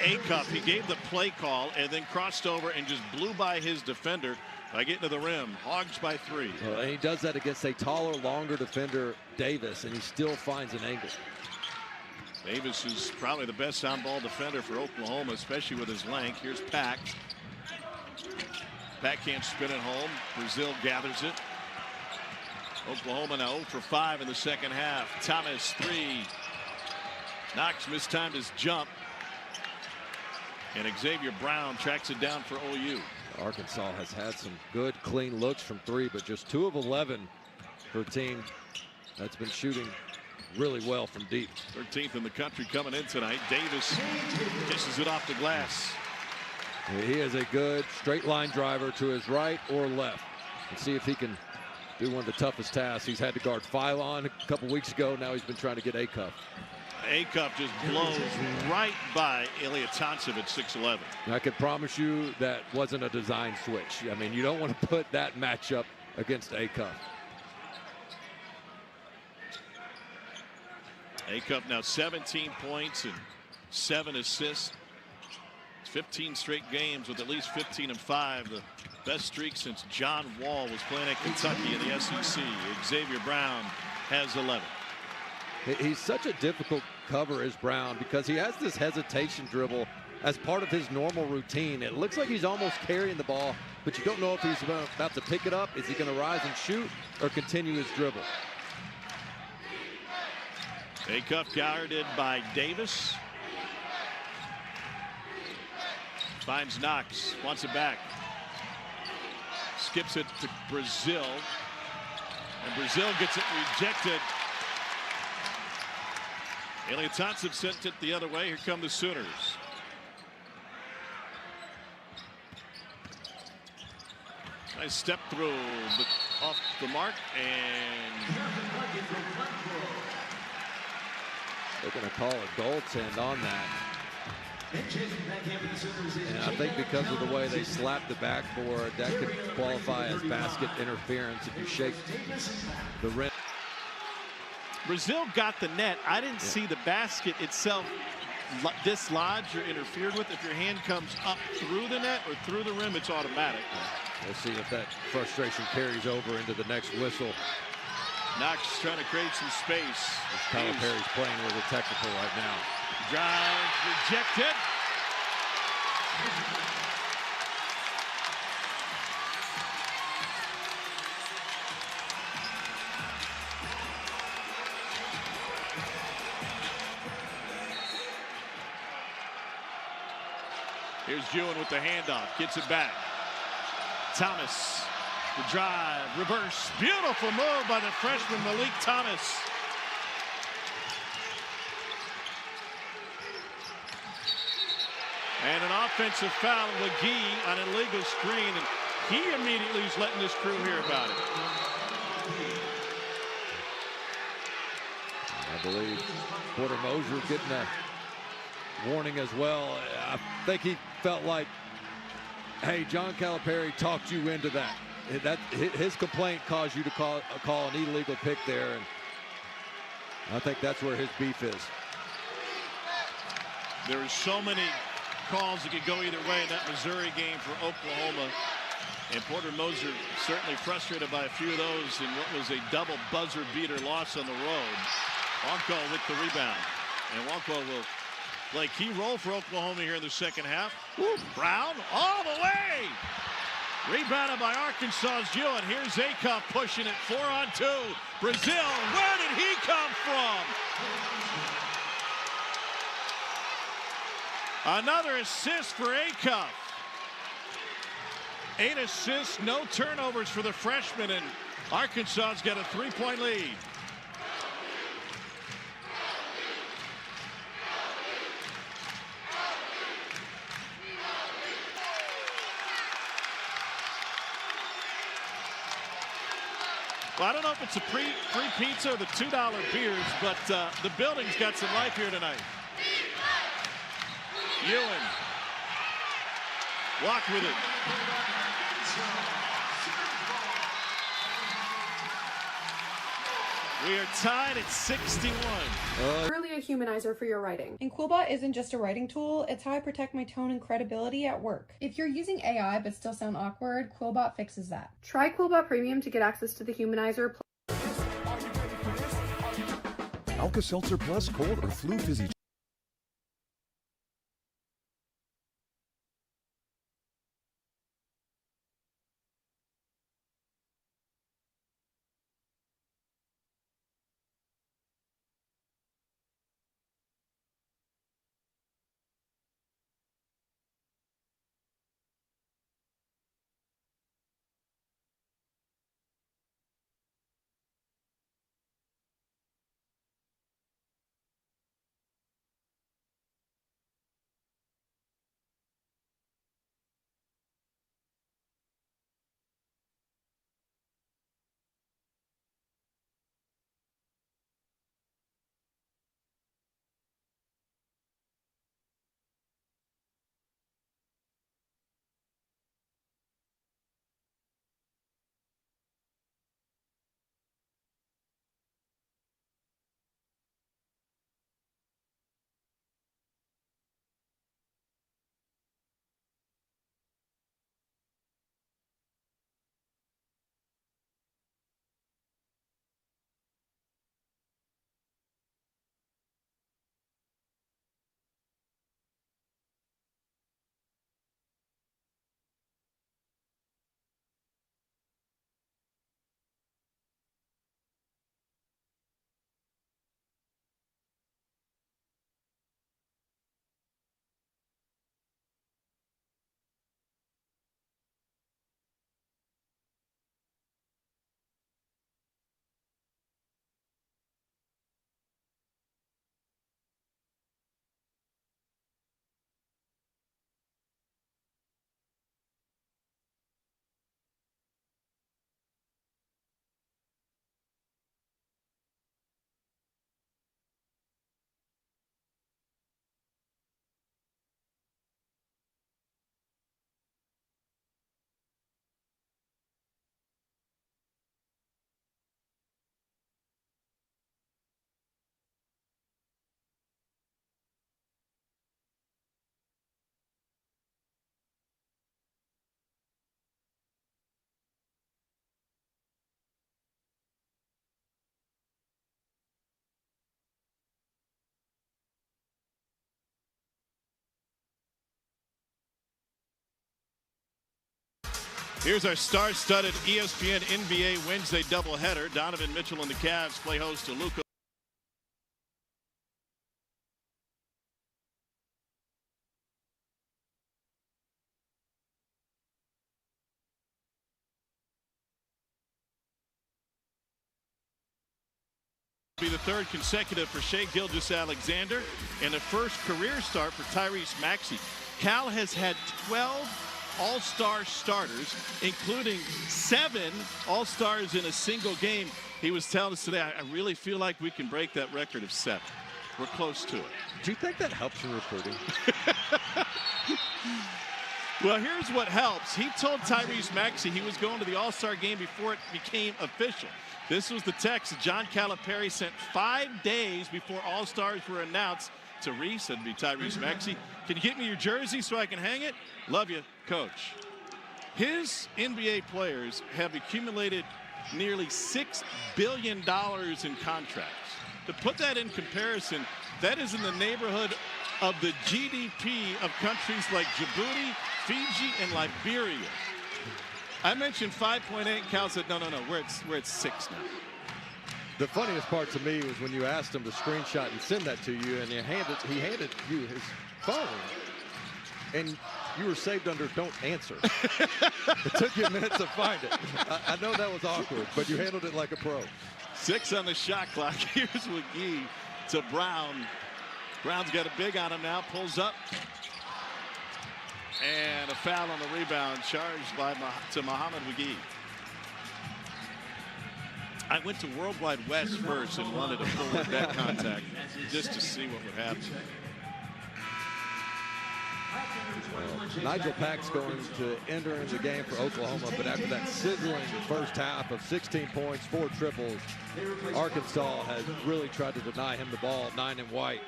Acuff, he gave the play call and then crossed over and just blew by his defender by getting to the rim. Hogs by 3. Well, and he does that against a taller, longer defender, Davis, and he still finds an angle. Davis is probably the best on-ball defender for Oklahoma, especially with his length. Here's Pack. Pack can't spin it home. Brazil gathers it. Oklahoma now 0 for 5 in the second half. Thomas 3. Knox mistimed his jump. And Xavier Brown tracks it down for OU. Arkansas has had some good, clean looks from 3, but just 2 of 11 for a team that's been shooting really well from deep. 13th in the country coming in tonight. Davis kisses it off the glass. He is a good straight line driver to his right or left. Let's see if he can do one of the toughest tasks. He's had to guard Phylon a couple weeks ago. Now he's been trying to get Acuff. Acuff just blows right by Elliot Thompson at 6'11". I can promise you that wasn't a design switch. I mean, you don't want to put that matchup against Acuff. Acuff now 17 points and 7 assists. 15 straight games with at least 15 and 5. The best streak since John Wall was playing at Kentucky in the SEC. Xavier Brown has 11. He's such a difficult cover as Brown because he has this hesitation dribble as part of his normal routine. It looks like he's almost carrying the ball, but you don't know if he's about to pick it up. Is he going to rise and shoot or continue his dribble? Acuff guarded by Davis. Finds Knox, wants it back. Skips it to Brazil. And Brazil gets it rejected. Elliot Thompson sent it the other way. Here come the Sooners. Nice step through, but off the mark, and they're going to call a goaltend on that. And I think because of the way they slapped the backboard, that could qualify as basket interference if you shake the rim. Brazil got the net. I didn't see the basket itself dislodged or interfered with. If your hand comes up through the net or through the rim, it's automatic. We'll see if that frustration carries over into the next whistle. Knox trying to create some space. Calipari's playing with a technical right now. Drive rejected. Here's Ewan with the handoff, gets it back. Thomas, the drive, reverse, beautiful move by the freshman Malik Thomas. And an offensive foul, McGee on an illegal screen, and he immediately is letting this crew hear about it. I believe Porter Moser getting a warning as well. I think he felt like, hey, John Calipari talked you into that. His complaint caused you to call an illegal pick there, and I think that's where his beef is. There are so many calls that could go either way in that Missouri game for Oklahoma, and Porter Moser certainly frustrated by a few of those in what was a double buzzer beater loss on the road. Wonko with the rebound, and Wonko will play key role for Oklahoma here in the second half. Woo. Brown all the way. Rebounded by Arkansas's Ewan. Here's Acuff pushing it 4-on-2. Brazil, where did he come from? Another assist for Acuff. 8 assists, no turnovers for the freshman, and Arkansas's got a 3-point lead. Well, I don't know if it's a free pizza or the $2 beers, but the building's got some life here tonight. Ewan. Walk with it. We are tied at 61. Earlier a humanizer for your writing. And Quillbot isn't just a writing tool, it's how I protect my tone and credibility at work. If you're using AI but still sound awkward, Quillbot fixes that. Try Quillbot Premium to get access to the humanizer. Alka-Seltzer Plus cold or flu fizzy. Here's our star-studded ESPN NBA Wednesday doubleheader. Donovan Mitchell and the Cavs play host to Luka. Be the third consecutive for Shai Gilgeous-Alexander and the first career start for Tyrese Maxey. Cal has had 12 all-star starters, including 7 all-stars in a single game. He was telling us today, I really feel like we can break that record of 7. We're close to it. Do you think that helps in recruiting? Well, here's what helps. He told Tyrese Maxey he was going to the all-star game before it became official. This was the text that John Calipari sent 5 days before all-stars were announced to Reese. That'd be Tyrese Maxey. Can you get me your jersey so I can hang it? Love you, Coach. His NBA players have accumulated nearly $6 billion in contracts. To put that in comparison, that is in the neighborhood of the GDP of countries like Djibouti, Fiji, and Liberia. I mentioned 5.8, and Cal said, no, we're at 6 now. The funniest part to me was when you asked him to screenshot and send that to you, and he handed you his phone, and you were saved under don't answer. It took you a minute to find it. I know that was awkward, but you handled it like a pro. 6 on the shot clock. Here's McGee to Brown. Brown's got a big on him now, pulls up. And a foul on the rebound, charged by Mohamed McGee. I went to Worldwide West first and wanted a forward bet contact just to see what would happen. Nigel Pack's going to enter into the game for Oklahoma, but after that sizzling first half of 16 points, 4 triples, Arkansas has really tried to deny him the ball, 9 and white.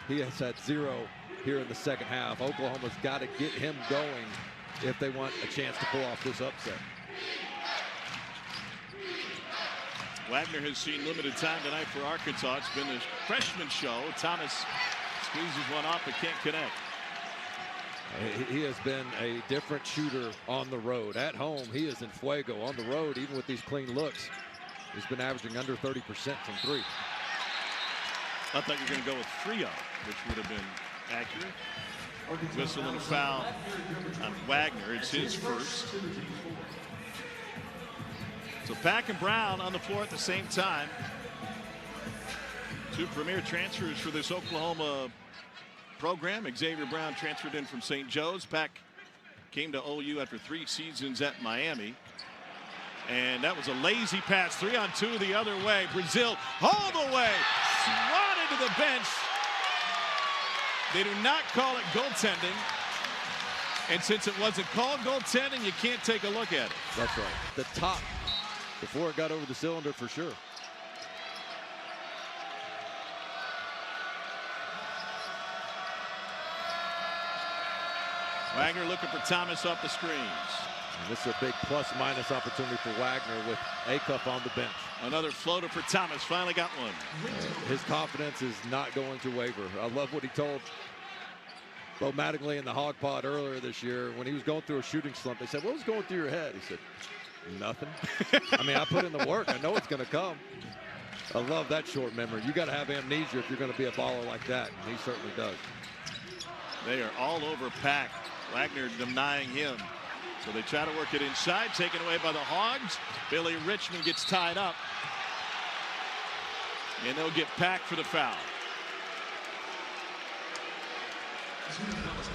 He has had 0 here in the second half. Oklahoma's got to get him going if they want a chance to pull off this upset. Wagner has seen limited time tonight for Arkansas. It's been a freshman show. Thomas squeezes one off but can't connect. He has been a different shooter on the road. At home, he is in fuego. On the road, even with these clean looks, he's been averaging under 30% from 3. I thought you were going to go with 3-0, which would have been accurate. Whistle and a foul on Wagner. It's his first. So Pack and Brown on the floor at the same time. 2 premier transfers for this Oklahoma program. Xavier Brown transferred in from St. Joe's. Pack came to OU after 3 seasons at Miami. And that was a lazy pass. 3-on-2 the other way. Brazil all the way. Swatted to the bench. They do not call it goaltending. And since it wasn't called goaltending, you can't take a look at it. That's right. The top before it got over the cylinder for sure. Wagner looking for Thomas off the screens. And this is a big plus-minus opportunity for Wagner with Acuff on the bench. Another floater for Thomas. Finally got one. His confidence is not going to waver. I love what he told Bo Mattingly in the Hog Pod earlier this year when he was going through a shooting slump. They said, "What was going through your head?" He said, "Nothing." I mean, I put in the work. I know it's going to come. I love that short memory. You got to have amnesia if you're going to be a baller like that, and he certainly does. They are all over Pack. Wagner denying him. So they try to work it inside, taken away by the Hogs. Billy Richmond gets tied up. And they'll get Pack for the foul.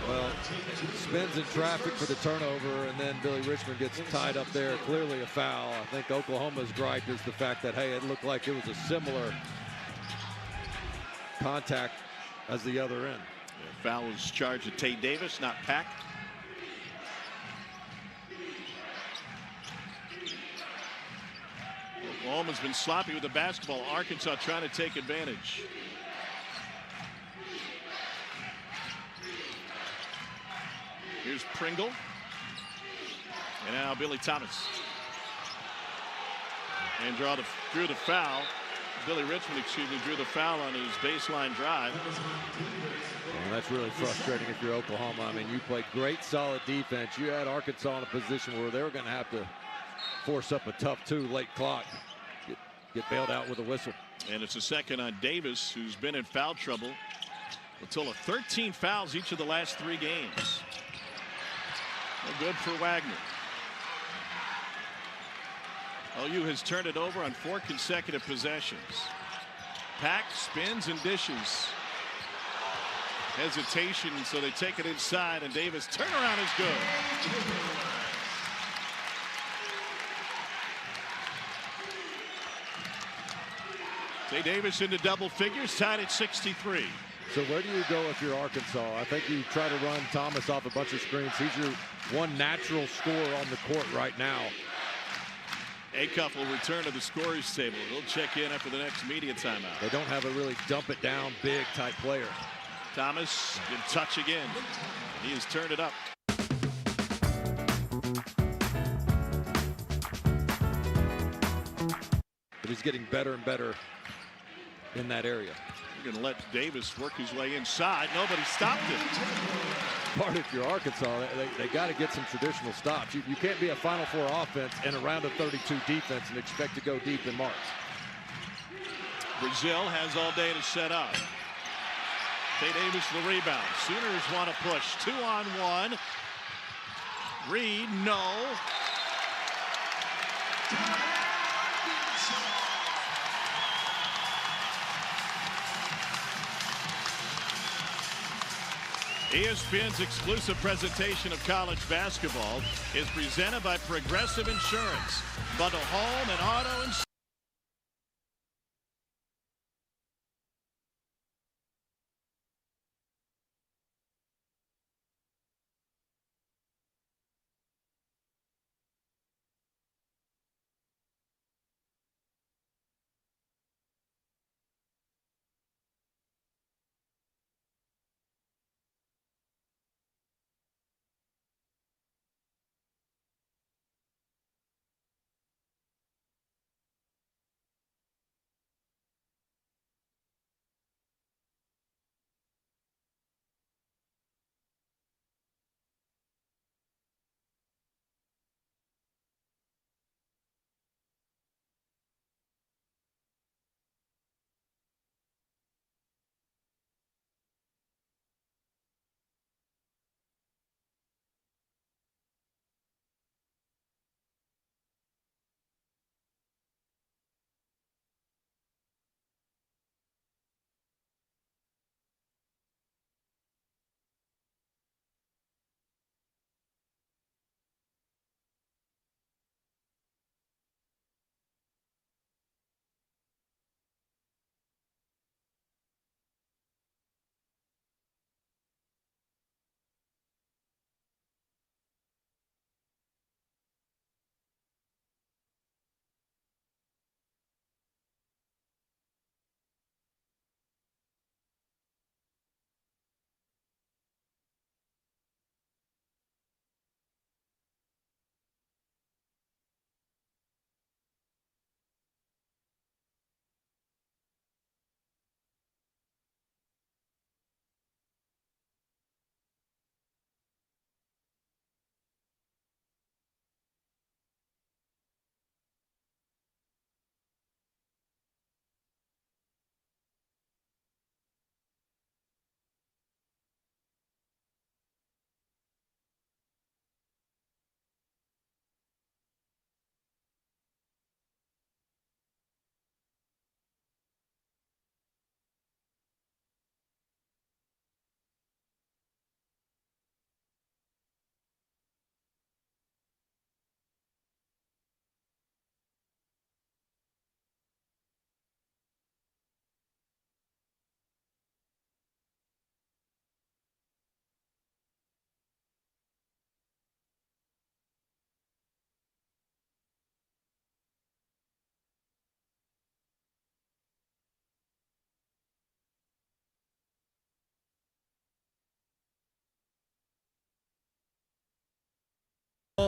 Well, spins in traffic for the turnover, and then Billy Richmond gets tied up there. Clearly a foul. I think Oklahoma's gripe is the fact that, hey, it looked like it was a similar contact as the other end. The foul was charged to Tate Davis, not Pack. Oklahoma's been sloppy with the basketball. Arkansas trying to take advantage. Here's Pringle. And now Billy Thomas. And drew the foul. Billy Richmond, excuse me, drew the foul on his baseline drive. Well, that's really frustrating if you're Oklahoma. I mean, you played great, solid defense. You had Arkansas in a position where they were going to have to force up a tough 2 late clock. Get bailed out with a whistle. And it's a second on Davis, who's been in foul trouble. Until 13 fouls each of the last 3 games. No good for Wagner. OU has turned it over on 4 consecutive possessions. Pack spins and dishes. Hesitation, so they take it inside, and Davis turnaround is good. Tay Davis into double figures, tied at 63. So where do you go if you're Arkansas? I think you try to run Thomas off a bunch of screens. He's your one natural scorer on the court right now. Acuff will return to the scorers table. He'll check in after the next media timeout. They don't have a really dump it down big type player. Thomas in touch again. He has turned it up. But he's getting better and better in that area. You're going to let Davis work his way inside. Nobody stopped him. Part if you're Arkansas, they got to get some traditional stops. You can't be a Final Four offense and a round of 32 defense and expect to go deep in March. Brazil has all day to set up. Tay Davis the rebound. Sooners want to push. 2-on-1. Reed, no. ESPN's exclusive presentation of college basketball is presented by Progressive Insurance. Bundle home and auto insurance.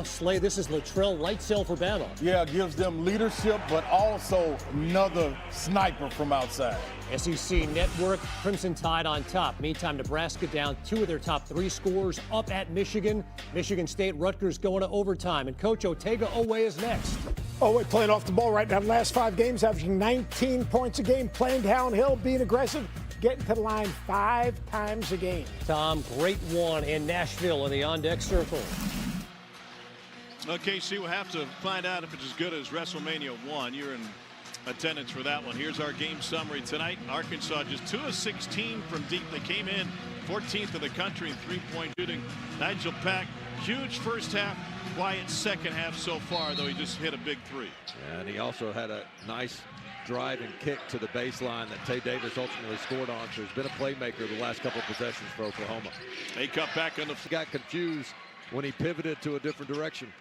Slay, this is Latrell right cell for Bama. Yeah, gives them leadership, but also another sniper from outside. SEC Network, Crimson Tide on top. Meantime, Nebraska down 2 of their top 3 scorers up at Michigan. Michigan State, Rutgers going to overtime. And Coach Otega Owe is next. Owe playing off the ball right now. Last 5 games, averaging 19 points a game, playing downhill, being aggressive, getting to the line 5 times a game. Tom, great one in Nashville in the on-deck circle. Okay, see, we'll have to find out if it's as good as WrestleMania 1. You're in attendance for that one. Here's our game summary tonight. Arkansas just 2 of 16 from deep. They came in 14th in the country in three-point shooting. Nigel Pack, huge first half, quiet second half so far, though he just hit a big 3. And he also had a nice drive and kick to the baseline that Tay Davis ultimately scored on. So he's been a playmaker the last couple of possessions for Oklahoma. They cut back on the. He got confused when he pivoted to a different direction.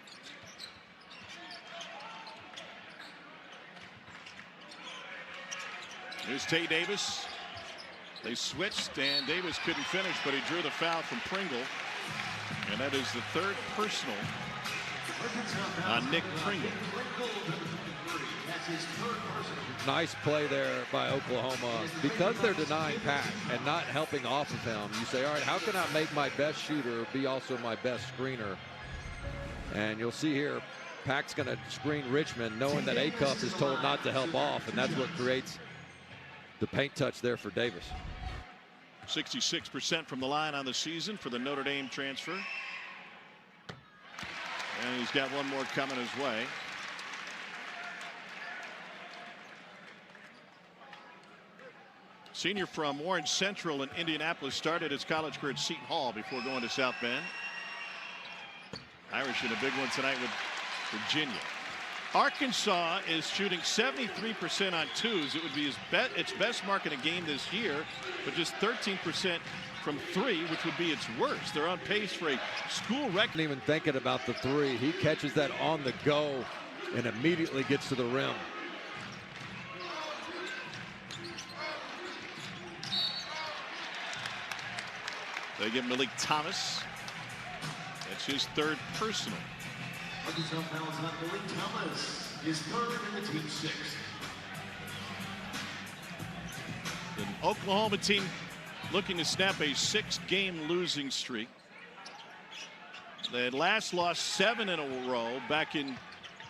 Here's Tay Davis. They switched, and Davis couldn't finish, but he drew the foul from Pringle. And that is the 3rd personal on Nick Pringle. Nice play there by Oklahoma. Because they're denying Pack and not helping off of him, you say, all right, how can I make my best shooter be also my best screener? And you'll see here, Pack's going to screen Richmond, knowing that Acuff is told not to help off, and that's what creates the paint touch there for Davis. 66% from the line on the season for the Notre Dame transfer. And he's got one more coming his way. Senior from Orange Central in Indianapolis, started his college career at Seton Hall before going to South Bend. Irish in a big one tonight with Virginia. Arkansas is shooting 73% on twos. It would be its best mark in a game this year, but just 13% from 3, which would be its worst. They're on pace for a school record. Even thinking about the 3, he catches that on the go and immediately gets to the rim. They give Malik Thomas. That's his 3rd personal. Arkansas fouls on Malik Thomas, his 3rd and the team's 6th. The Oklahoma team looking to snap a 6-game losing streak. They had last lost 7 in a row back in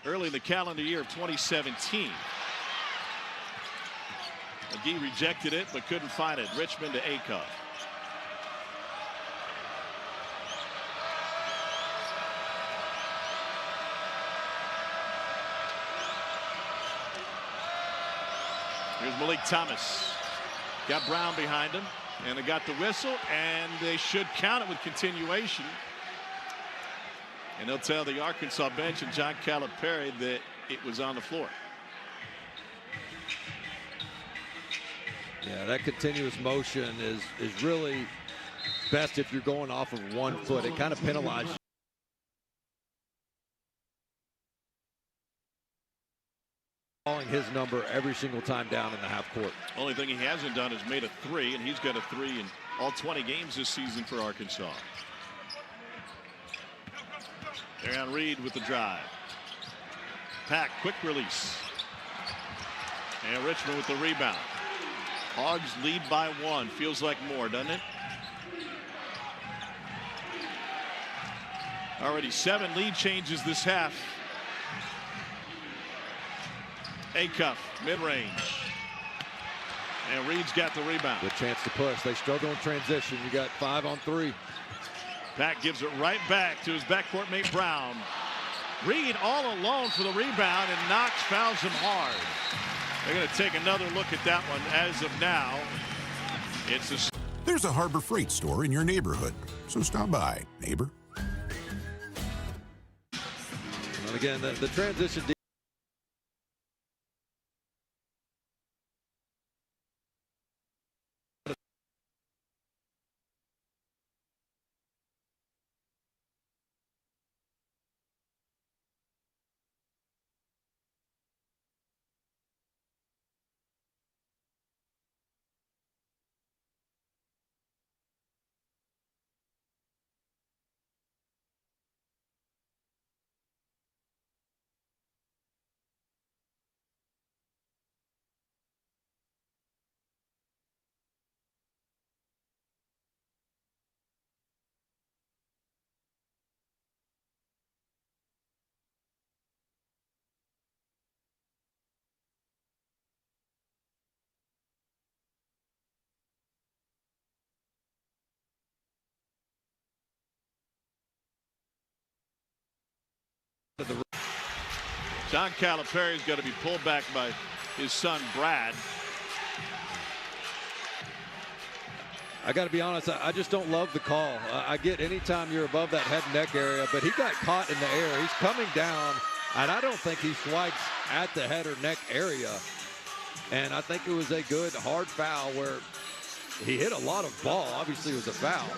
early in the calendar year of 2017. McGee rejected it but couldn't find it. Richmond to Acuff. Here's Malik Thomas. Got Brown behind him, and they got the whistle, and they should count it with continuation. And they'll tell the Arkansas bench and John Calipari that it was on the floor. Yeah, that continuous motion is really best if you're going off of 1 foot. It kind of penalizes you. Calling his number every single time down in the half court. Only thing he hasn't done is made a 3, and he's got a 3 in all 20 games this season for Arkansas. Aaron Reed with the drive. Pack, quick release. And Richmond with the rebound. Hogs lead by 1. Feels like more, doesn't it? Already 7 lead changes this half. Acuff, mid-range. And Reed's got the rebound. Good chance to push. They struggle in transition. You got 5 on 3. Pack gives it right back to his backcourt mate Brown. Reed all alone for the rebound, and Knox fouls him hard. They're going to take another look at that one. As of now, it's a... There's a Harbor Freight store in your neighborhood, so stop by, neighbor. And again, the transition John Calipari's got to be pulled back by his son Brad. I got to be honest, I just don't love the call. I get anytime you're above that head and neck area, but he got caught in the air. He's coming down, and I don't think he swipes at the head or neck area. And I think it was a good, hard foul where he hit a lot of ball. Obviously, it was a foul.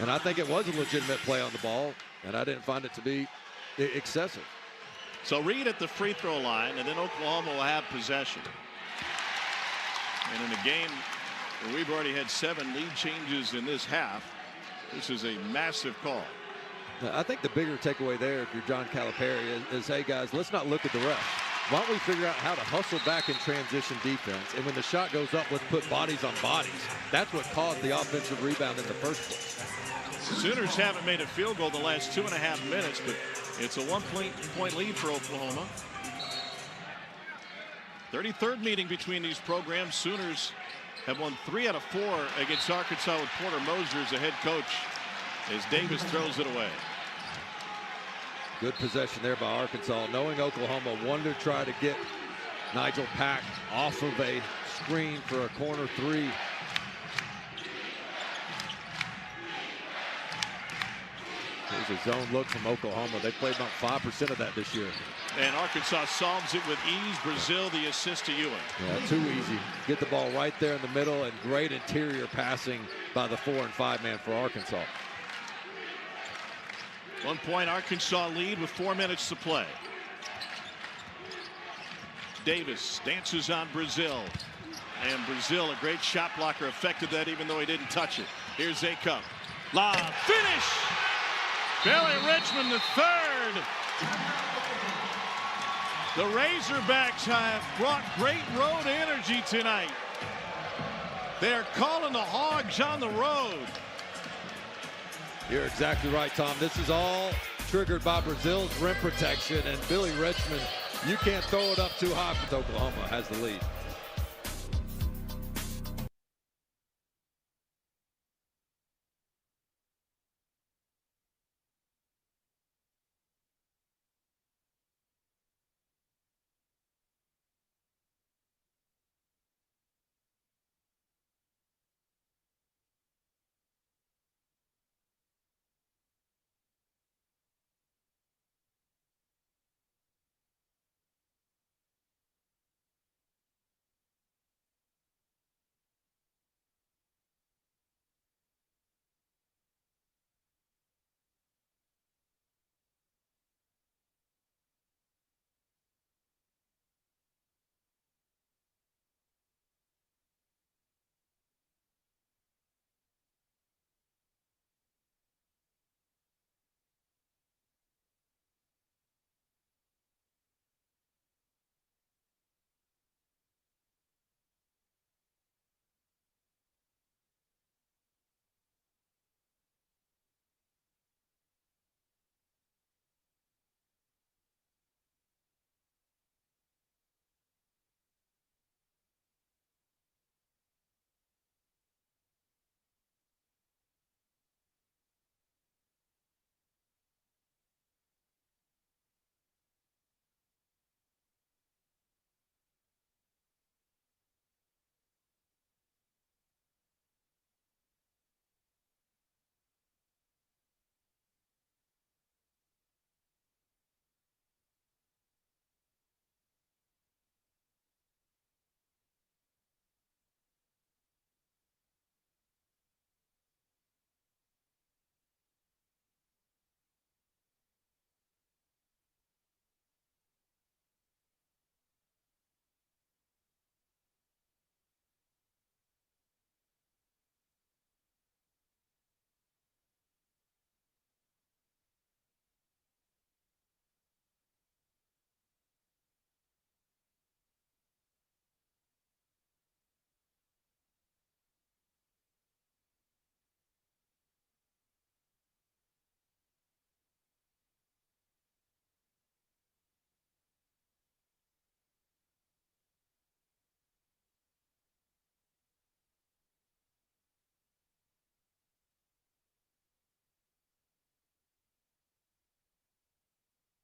And I think it was a legitimate play on the ball, and I didn't find it to be excessive. So Reed at the free throw line, and then Oklahoma will have possession. And in a game where we've already had 7 lead changes in this half, this is a massive call. I think the bigger takeaway there, if you're John Calipari, is hey, guys, let's not look at the ref. Why don't we figure out how to hustle back in transition defense? And when the shot goes up, let's put bodies on bodies. That's what caused the offensive rebound in the first place. Sooners haven't made a field goal the last 2.5 minutes, but it's a 1-point lead for Oklahoma. 33rd meeting between these programs. Sooners have won 3 out of 4 against Arkansas with Porter Moser as the head coach as Davis throws it away. Good possession there by Arkansas, knowing Oklahoma wanted to try to get Nigel Pack off of a screen for a corner 3. There's a zone look from Oklahoma. They played about 5% of that this year. And Arkansas solves it with ease. Brazil the assist to Ewing. Yeah, too easy. Get the ball right there in the middle, and great interior passing by the 4 and 5 man for Arkansas. 1-point Arkansas lead with 4 minutes to play. Davis dances on Brazil. And Brazil, a great shot blocker, affected that even though he didn't touch it. Here's Zacup. Lob. Finish! Billy Richmond the third. The Razorbacks have brought great road energy tonight. They're calling the Hogs on the road. You're exactly right, Tom. This is all triggered by Brazil's rim protection, and Billy Richmond, you can't throw it up too high for Oklahoma, has the lead.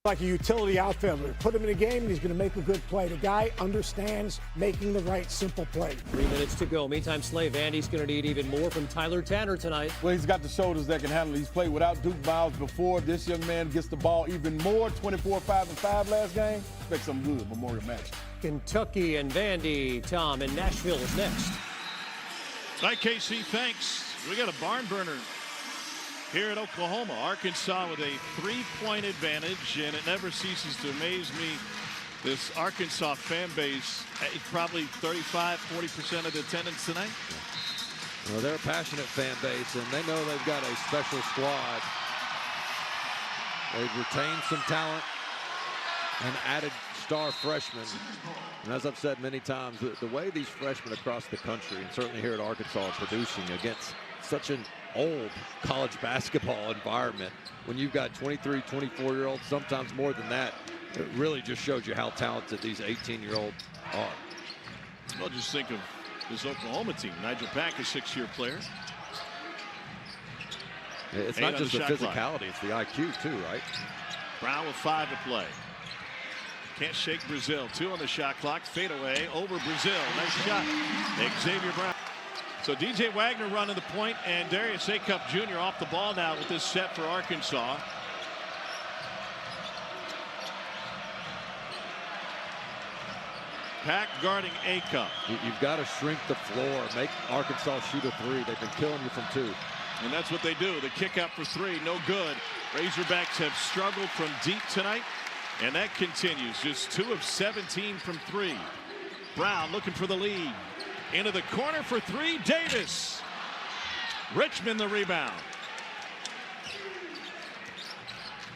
Like a utility outfielder. Put him in a game and he's going to make a good play. The guy understands making the right simple play. 3 minutes to go. Meantime, Slave Andy's going to need even more from Tyler Tanner tonight. Well, he's got the shoulders that can handle it. He's played without Duke Miles before. This young man gets the ball even more. 24-5-5 last game. Expect some good Memorial match. Kentucky and Vandy. Tom in Nashville is next. All right, KC, thanks. We got a barn burner here at Oklahoma. Arkansas with a 3-point advantage, and it never ceases to amaze me. This Arkansas fan base, probably 35-40% of the attendance tonight. Well, they're a passionate fan base, and they know they've got a special squad. They've retained some talent and added star freshmen. And as I've said many times, the way these freshmen across the country, and certainly here at Arkansas, are producing against such an old college basketball environment, when you've got 23, 24-year-olds, sometimes more than that, it really just shows you how talented these 18-year-olds are. Well, just think of this Oklahoma team. Nigel Pack, a 6-year player. It's not just the physicality, it's the IQ too, right? Brown with 5 to play. Can't shake Brazil. 2 on the shot clock. Fade away over Brazil. Nice shot. Xavier Brown. So DJ Wagner running the point, and Darius Acup Jr. off the ball now with this set for Arkansas. Pack guarding Acup. You've got to shrink the floor, make Arkansas shoot a 3. They've been killing you from 2. And that's what they do. The kick out for 3, no good. Razorbacks have struggled from deep tonight, and that continues. Just 2 of 17 from 3. Brown looking for the lead. Into the corner for 3, Davis. Richmond the rebound.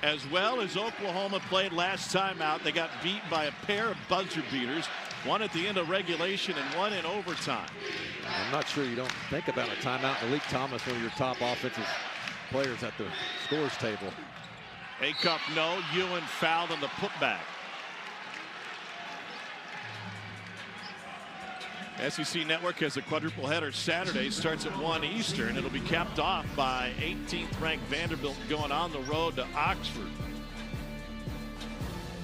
As well as Oklahoma played last time out, they got beat by a pair of buzzer beaters, one at the end of regulation and one in overtime. I'm not sure you don't think about a timeout. Malik Thomas, one of your top offensive players at the scores table. Acup, no. Ewan fouled on the putback. SEC Network has a quadruple header Saturday. Starts at 1 Eastern. It'll be capped off by 18th ranked Vanderbilt going on the road to Oxford.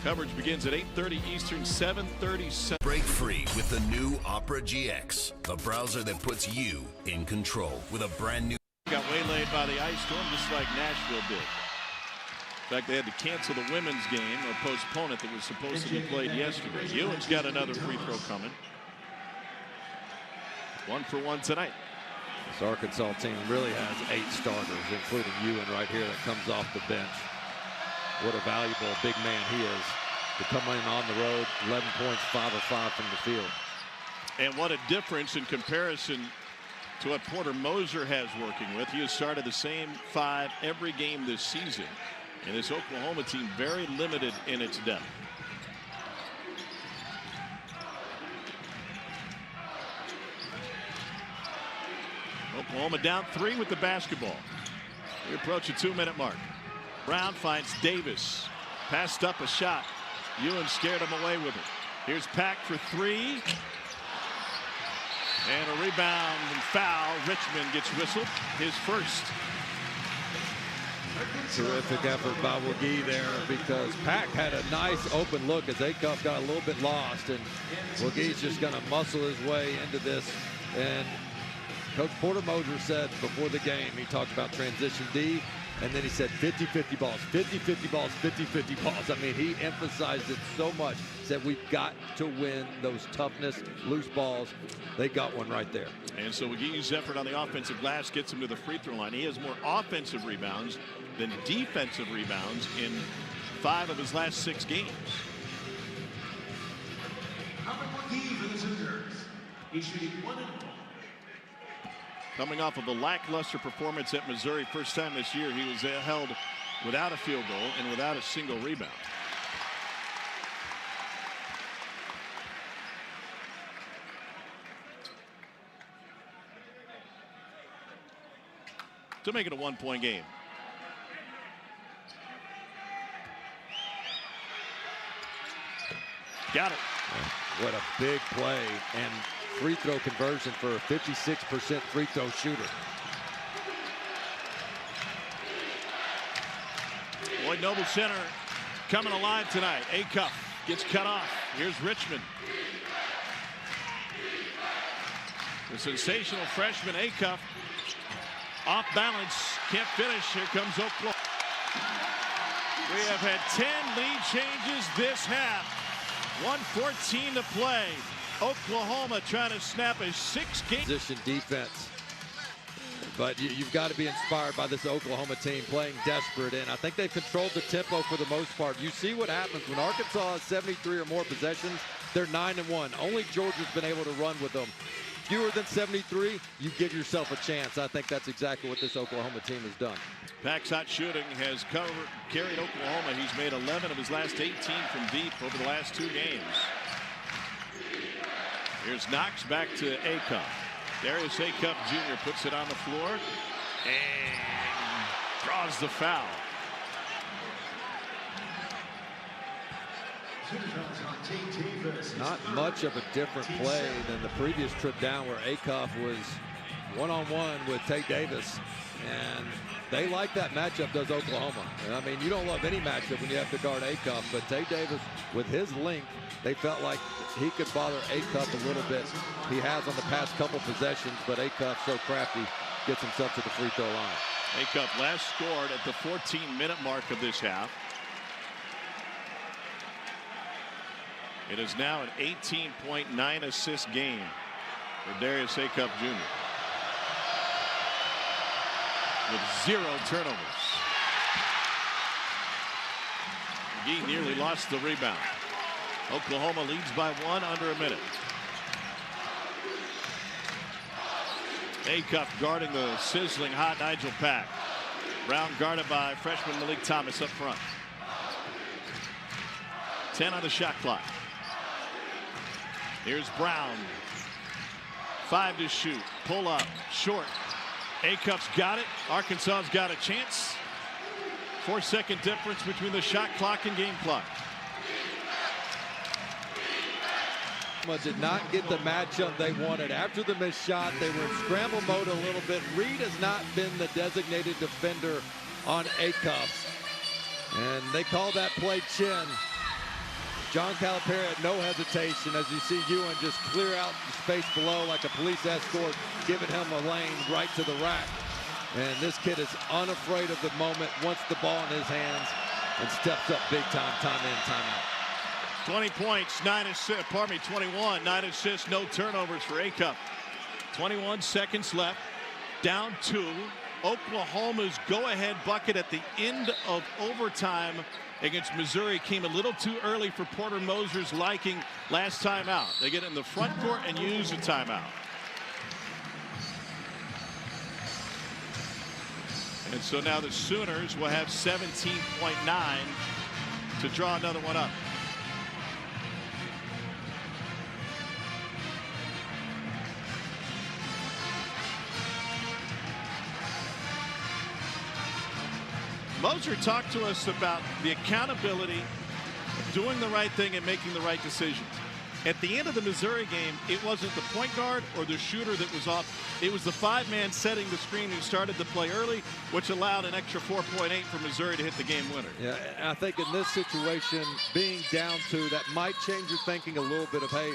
Coverage begins at 8:30 Eastern, 7:30. Break free with the new Opera GX, the browser that puts you in control with a brand new. Got waylaid by the ice storm just like Nashville did. In fact, they had to cancel the women's game or postpone it that was supposed to be played yesterday. Ewan's got another free throw coming. 1 for 1 tonight. This Arkansas team really has 8 starters, including Ewan right here that comes off the bench. What a valuable big man he is to come in on the road. 11 points, 5 of 5 from the field. And what a difference in comparison to what Porter Moser has working with. He has started the same 5 every game this season. And this Oklahoma team very limited in its depth. Oklahoma down 3 with the basketball. We approach a 2-minute mark. Brown finds Davis. Passed up a shot. Ewan scared him away with it. Here's Pack for 3. And a rebound and foul. Richmond gets whistled. His first. Terrific effort by Wagee there, because Pack had a nice open look as Acup got a little bit lost, and Wagee's just going to muscle his way into this. And Coach Porter Moser said before the game, he talked about transition D, and then he said 50-50 balls, 50-50 balls, 50-50 balls. I mean, he emphasized it so much, said we've got to win those toughness, loose balls. They got one right there. And so Wagee's effort on the offensive glass gets him to the free throw line. He has more offensive rebounds than defensive rebounds in 5 of his last 6 games. Coming off of a lackluster performance at Missouri, first time this year he was held without a field goal and without a single rebound. To make it a 1-point game. Got it. What a big play, and free throw conversion for a 56% free throw shooter. Lloyd Noble center. coming alive tonight. Acuff gets cut off. Here's Richmond. The sensational freshman Acuff off balance, can't finish. Here comes Oklahoma. We have had 10 lead changes this half. 1:14 to play. Oklahoma trying to snap a 6-game position defense. But you've got to be inspired by this Oklahoma team playing desperate, and I think they've controlled the tempo for the most part. You see what happens when Arkansas has 73 or more possessions. They're 9-1. Only Georgia's been able to run with them. Fewer than 73, you give yourself a chance. I think that's exactly what this Oklahoma team has done. Pack's hot shooting has carried Oklahoma. He's made 11 of his last 18 from deep over the last 2 games. Here's Knox back to Acuff. Darius Acuff Jr. puts it on the floor and draws the foul. Not much of a different play than the previous trip down where Acuff was one-on-one with Tate Davis. And they like that matchup, does Oklahoma. I mean, you don't love any matchup when you have to guard Acuff, but Tate Davis, with his length, they felt like he could bother Acuff a little bit. He has on the past couple possessions, but Acuff, so crafty, gets himself to the free throw line. Acuff last scored at the 14-minute mark of this half. It is now an 18.9 assist game for Darius Acuff Jr. with 0 turnovers. McGee nearly lost the rebound. Oklahoma leads by 1 under a minute. Acuff guarding the sizzling hot Nigel Pack. Brown guarded by freshman Malik Thomas up front. 10 on the shot clock. Here's Brown. 5 to shoot. Pull up. Short. Acuff's got it. Arkansas's got a chance. 4-second difference between the shot clock and game clock. Did not get the matchup they wanted. After the missed shot, they were in scramble mode a little bit. Reed has not been the designated defender on Acuff. And they call that play chin. John Calipari had no hesitation as you see Ewan just clear out the space below like a police escort, giving him a lane right to the rack. And this kid is unafraid of the moment, wants the ball in his hands, and steps up big time, time in, time out. 20 points, 9 assists, 21, 9 assists, no turnovers for Acuff. 21 seconds left, down 2. Oklahoma's go-ahead bucket at the end of overtime against Missouri came a little too early for Porter Moser's liking last time out. They get in the front court and use a timeout. And so now the Sooners will have 17.9 to draw another one up. Moser talked to us about the accountability of doing the right thing and making the right decisions. At the end of the Missouri game, it wasn't the point guard or the shooter that was off. It was the 5-man setting the screen who started the play early, which allowed an extra 4.8 for Missouri to hit the game winner. Yeah, I think in this situation, being down 2, that might change your thinking a little bit of, hey,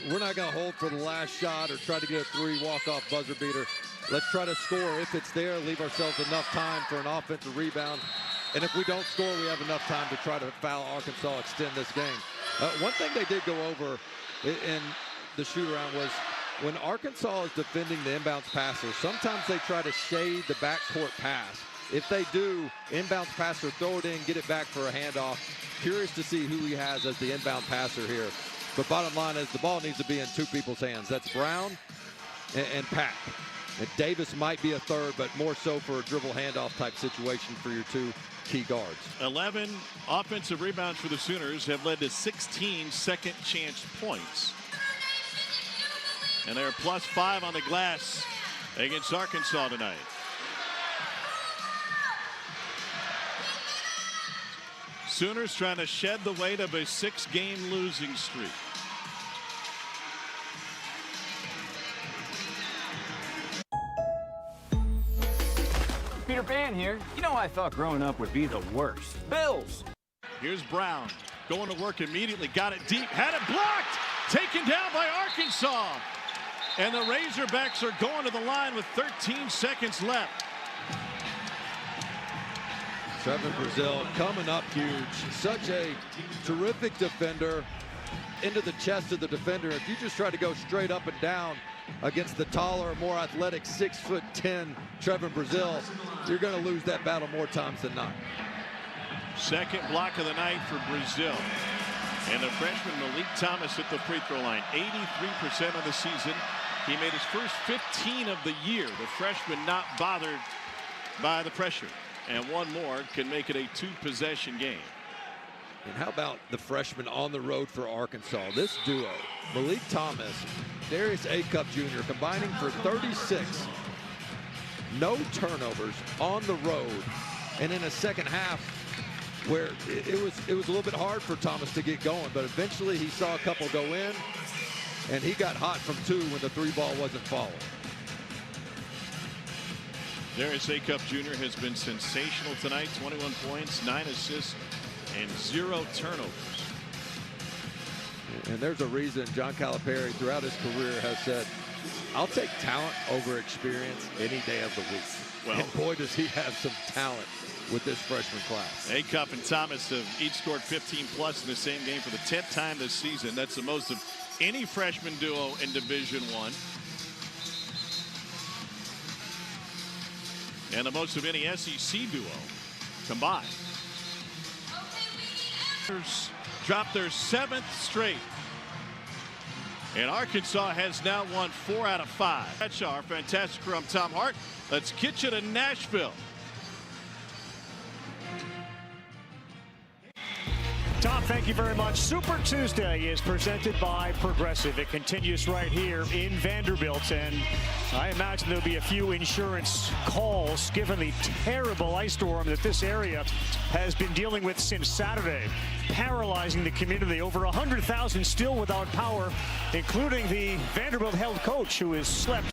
we're not going to hold for the last shot or try to get a 3 walk-off buzzer beater. Let's try to score. If it's there, leave ourselves enough time for an offensive rebound. And if we don't score, we have enough time to try to foul Arkansas, extend this game. One thing they did go over in the shoot-around was when Arkansas is defending the inbounds passer, sometimes they try to shade the backcourt pass. If they do, inbounds passer, throw it in, get it back for a handoff. Curious to see who he has as the inbound passer here. But bottom line is the ball needs to be in 2 people's hands. That's Brown and Pack. And Davis might be a third, but more so for a dribble handoff type situation for your 2 key guards. 11 offensive rebounds for the Sooners have led to 16 second chance points. And they're +5 on the glass against Arkansas tonight. Sooners trying to shed the weight of a 6-game losing streak. Peter Pan here. You know, I thought growing up would be the worst. Bills. Here's Brown going to work immediately. Got it deep. Had it blocked. Taken down by Arkansas. And the Razorbacks are going to the line with 13 seconds left. Trevor Brazil coming up huge. Such a terrific defender. Into the chest of the defender. If you just try to go straight up and down against the taller, more athletic 6'10" Trevor Brazil, you're going to lose that battle more times than not. Second block of the night for Brazil. And the freshman Malik Thomas at the free throw line. 83% of the season. He made his first 15 of the year. The freshman not bothered by the pressure. And one more can make it a 2-possession game. And how about the freshman on the road for Arkansas? This duo, Malik Thomas, Darius Acup Jr., combining for 36. No turnovers on the road. And in a second half where it was a little bit hard for Thomas to get going, but eventually he saw a couple go in, and he got hot from 2 when the 3 ball wasn't falling. Darius Acup Jr. has been sensational tonight. 21 points, 9 assists, and 0 turnovers. And there's a reason John Calipari throughout his career has said, I'll take talent over experience any day of the week. Well, and boy, does he have some talent with this freshman class. Acup and Thomas have each scored 15 plus in the same game for the 10th time this season. That's the most of any freshman duo in Division I. And the most of any SEC duo combined. Dropped their 7th straight. And Arkansas has now won 4 out of 5. That's our fantastic crew. I'm Tom Hart. Let's get you to Nashville. Tom, thank you very much. Super Tuesday is presented by Progressive. It continues right here in Vanderbilt, and I imagine there'll be a few insurance calls given the terrible ice storm that this area has been dealing with since Saturday, paralyzing the community. Over 100,000 still without power, including the Vanderbilt head coach who has slept